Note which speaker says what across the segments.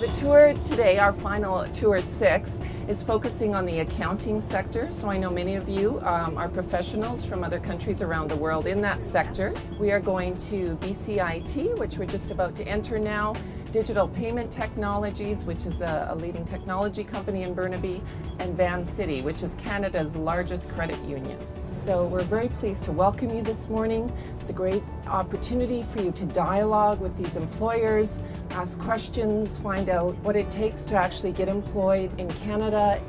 Speaker 1: The tour today, our final tour 6, is focusing on the accounting sector. So I know many of you are professionals from other countries around the world in that sector. We are going to BCIT, which we're just about to enter now, Digital Payment Technologies, which is a leading technology company in Burnaby, and Van City, which is Canada's largest credit union. So we're very pleased to welcome you this morning. It's a great opportunity for you to dialogue with these employers, ask questions, find out what it takes to actually get employed in Canada.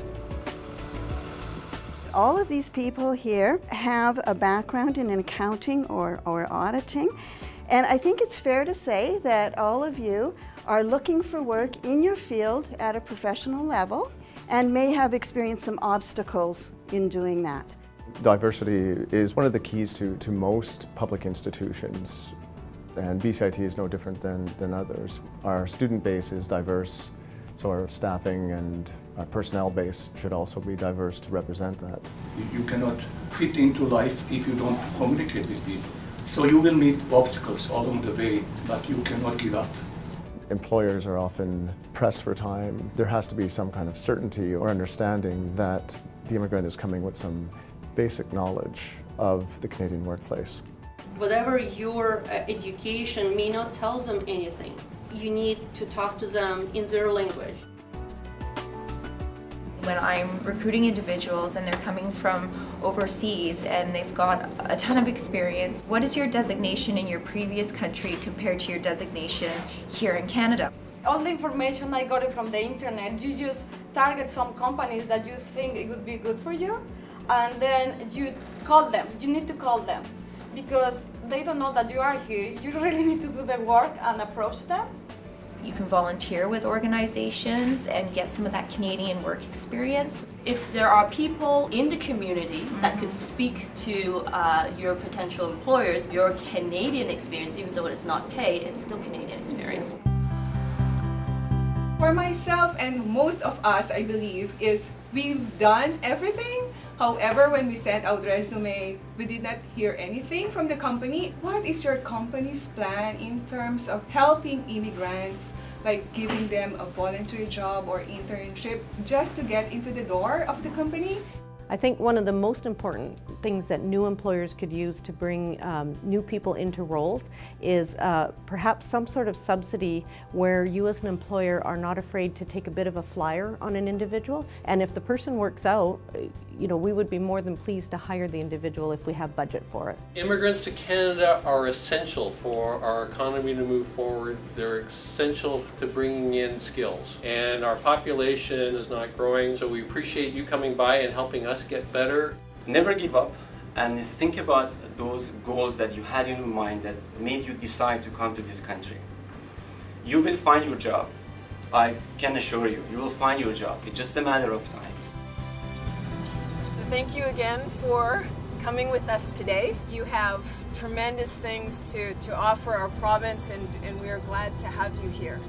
Speaker 2: All of these people here have a background in accounting or auditing. And I think it's fair to say that all of you are looking for work in your field at a professional level and may have experienced some obstacles in doing that.
Speaker 3: Diversity is one of the keys to most public institutions, and BCIT is no different than others. Our student base is diverse, so our staffing and our personnel base should also be diverse to represent that.
Speaker 4: You cannot fit into life if you don't communicate with people. So you will meet obstacles along the way, but you cannot give up.
Speaker 3: Employers are often pressed for time. There has to be some kind of certainty or understanding that the immigrant is coming with some basic knowledge of the Canadian workplace.
Speaker 5: Whatever your education may not tell them anything, you need to talk to them in their language.
Speaker 6: When I'm recruiting individuals and they're coming from overseas and they've got a ton of experience, what is your designation in your previous country compared to your designation here in Canada?
Speaker 7: All the information I got it from the internet. You just target some companies that you think it would be good for you, and then you call them. You need to call them because they don't know that you are here. You really need to do the work and approach them.
Speaker 6: You can volunteer with organizations and get some of that Canadian work experience.
Speaker 8: If there are people in the community that could speak to your potential employers, your Canadian experience, even though it's not pay, it's still Canadian experience.
Speaker 9: For myself and most of us, I believe, is we've done everything. However, when we sent out resume, we did not hear anything from the company. What is your company's plan in terms of helping immigrants, like giving them a volunteer job or internship just to get into the door of the company?
Speaker 10: I think one of the most important things that new employers could use to bring new people into roles is perhaps some sort of subsidy where you as an employer are not afraid to take a bit of a flyer on an individual. And if the person works out, you know, we would be more than pleased to hire the individual if we have budget for it.
Speaker 11: Immigrants to Canada are essential for our economy to move forward. They're essential to bringing in skills. And our population is not growing, so we appreciate you coming by and helping us get better.
Speaker 12: Never give up and think about those goals that you had in your mind that made you decide to come to this country. You will find your job. I can assure you, you will find your job. It's just a matter of time.
Speaker 13: Thank you again for coming with us today. You have tremendous things to offer our province, and we are glad to have you here.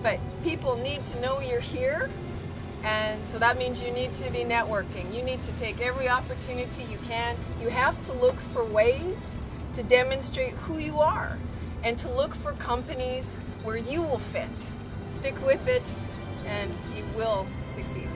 Speaker 13: But people need to know you're here, and so that means you need to be networking. You need to take every opportunity you can. You have to look for ways to demonstrate who you are and to look for companies where you will fit. Stick with it and you will succeed.